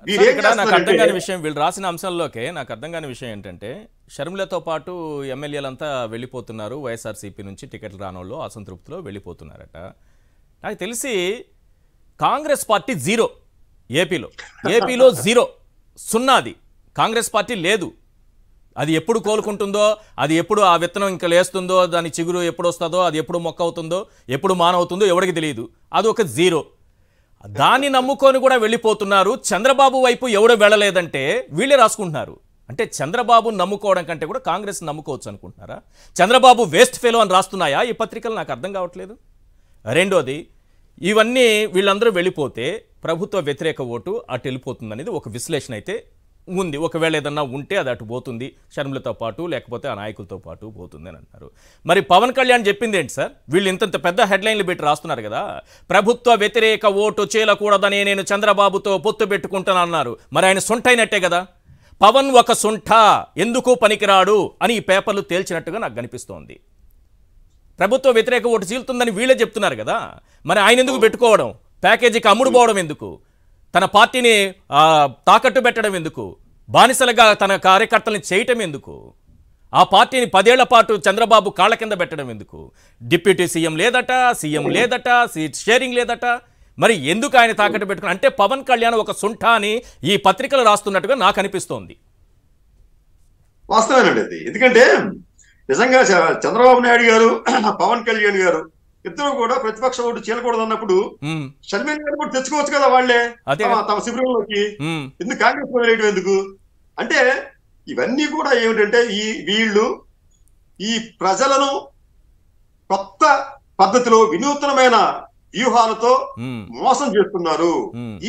వీరేం ఇక్కడ నాకు అర్థం చేస్తున్నారంటే కాని విషయం, వీళ్ళు రాసిన అంశంలోకే నాకు అర్థం కాని విషయం ఏంటంటే, షర్మిలతో పాటు ఎమ్మెల్యేలంతా వెళ్ళిపోతున్నారు, వైఎస్ఆర్సీపీ నుంచి టికెట్లు రానోళ్ళు అసంతృప్తిలో వెళ్ళిపోతున్నారట. నాకు తెలిసి కాంగ్రెస్ పార్టీ జీరో, ఏపీలో జీరో, సున్నాది. కాంగ్రెస్ పార్టీ లేదు. అది ఎప్పుడు కోలుకుంటుందో, అది ఎప్పుడు ఆ విత్తనం ఇంకా లేస్తుందో, దాని చిగురు ఎప్పుడు వస్తుందో, అది ఎప్పుడు మొక్క అవుతుందో, ఎప్పుడు మానవుతుందో ఎవరికి తెలియదు. అది ఒక జీరో. దాన్ని నమ్ముకొని కూడా వెళ్ళిపోతున్నారు. చంద్రబాబు వైపు ఎవడో వెళ్ళలేదంటే వీళ్ళే రాసుకుంటున్నారు. అంటే చంద్రబాబు నమ్ముకోవడం కంటే కూడా కాంగ్రెస్ నమ్ముకోవచ్చు అనుకుంటున్నారా? చంద్రబాబు వేస్ట్ ఫెలో అని రాస్తున్నాయా ఈ పత్రికలు? నాకు అర్థం కావట్లేదు. రెండోది, ఇవన్నీ వీళ్ళందరూ వెళ్ళిపోతే ప్రభుత్వ వ్యతిరేక ఓటు అటు వెళ్ళిపోతుందనేది ఒక విశ్లేషణ అయితే ఉంది. ఒకవేళ ఏదన్నా ఉంటే అది అటు పోతుంది, షర్మిలతో పాటు లేకపోతే ఆ నాయకులతో పాటు పోతుంది అని అంటారు. మరి పవన్ కళ్యాణ్ చెప్పింది ఏంటి సార్? వీళ్ళు ఇంత పెద్ద హెడ్లైన్లు పెట్టి రాస్తున్నారు కదా, ప్రభుత్వ వ్యతిరేక ఓటు చేయకూడదని నేను చంద్రబాబుతో పొత్తు పెట్టుకుంటానన్నారు. మరి ఆయన సొంటైనట్టే కదా. పవన్ ఒక సొంట, ఎందుకు పనికిరాడు అని ఈ పేపర్లు తేల్చినట్టుగా నాకు కనిపిస్తోంది. ప్రభుత్వ వ్యతిరేక ఓటు చీలుతుందని వీళ్ళే చెప్తున్నారు కదా, మరి ఆయన ఎందుకు పెట్టుకోవడం? ప్యాకేజీకి అమ్ముడు పోవడం ఎందుకు? తన పార్టీని తాకట్టు పెట్టడం ఎందుకు? బానిసలుగా తన కార్యకర్తల్ని చేయటం ఎందుకు? ఆ పార్టీని 10 ఏళ్ల పాటు చంద్రబాబు కాళ్ళ కింద పెట్టడం ఎందుకు? డిప్యూటీ సీఎం లేదట, సీఎం లేదట, సీట్ షేరింగ్ లేదట. మరి ఎందుకు ఆయన తాకట్టు పెట్టుకుని? అంటే పవన్ కళ్యాణ్ ఒక సుంఠ అని ఈ పత్రికలు రాస్తున్నట్టుగా నాకు అనిపిస్తోంది. వాస్తవేనండి అది. ఎందుకంటే నిజంగా చంద్రబాబు నాయుడు గారు పవన్ కళ్యాణ్ గారు ఇద్దరు కూడా ప్రతిపక్ష ఓటు చేయకూడదు అన్నప్పుడు షర్మిల గారు కూడా తెచ్చుకోవచ్చు కదా వాళ్ళే తమ శిబిరంలోకి. ఎందుకు కాంగ్రెస్ వదిలేయడం ఎందుకు? అంటే ఇవన్నీ కూడా ఏమిటంటే వీళ్ళు ఈ ప్రజలను కొత్త పద్ధతిలో వినూత్నమైన వ్యూహాలతో మోసం చేస్తున్నారు.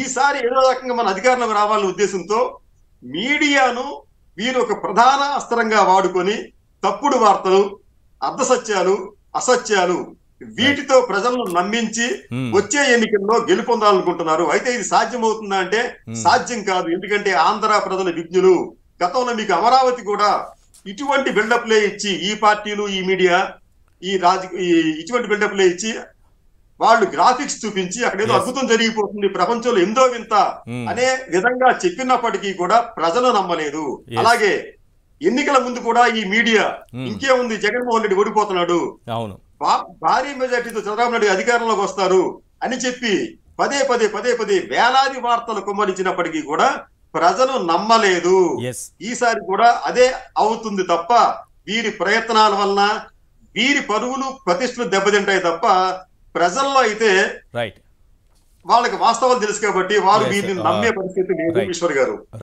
ఈసారి ఏదో రకంగా మన అధికారంలోకి రావాలనే ఉద్దేశంతో మీడియాను వీరు ఒక ప్రధాన అస్త్రంగా వాడుకొని తప్పుడు వార్తలు, అర్ధసత్యాలు, అసత్యాలు వీటితో ప్రజలను నమ్మించి వచ్చే ఎన్నికల్లో గెలుపొందాలనుకుంటున్నారు. అయితే ఇది సాధ్యమవుతుందా అంటే సాధ్యం కాదు. ఎందుకంటే ఆంధ్ర ప్రజల విజ్ఞులు. గతంలో మీకు అమరావతి కూడా ఇటువంటి బిల్డప్లే ఇచ్చి ఈ పార్టీలు, ఈ మీడియా, ఇటువంటి బిల్డప్లే ఇచ్చి వాళ్ళు గ్రాఫిక్స్ చూపించి అక్కడ ఏదో అద్భుతం జరిగిపోతుంది, ప్రపంచంలో ఎంతో వింత అనే విధంగా చెప్పినప్పటికీ కూడా ప్రజలు నమ్మలేదు. అలాగే ఎన్నికల ముందు కూడా ఈ మీడియా ఇంకేముంది, జగన్మోహన్ రెడ్డి ఓడిపోతున్నాడు, భారీ మెజార్టీతో చంద్రబాబు నాయుడు అధికారంలోకి వస్తారు అని చెప్పి పదే పదే వేలాది వార్తలు కుమ్మరించినప్పటికీ కూడా ప్రజలు నమ్మలేదు. ఈసారి కూడా అదే అవుతుంది తప్ప వీరి ప్రయత్నాల వలన వీరి పరువులు ప్రతిష్టలు దెబ్బతింటాయి తప్ప ప్రజల్లో అయితే వాళ్ళకి వాస్తవాలు తెలుసు కాబట్టి వారు వీరిని నమ్మే పరిస్థితి లేదు. ఈశ్వర్ గారు.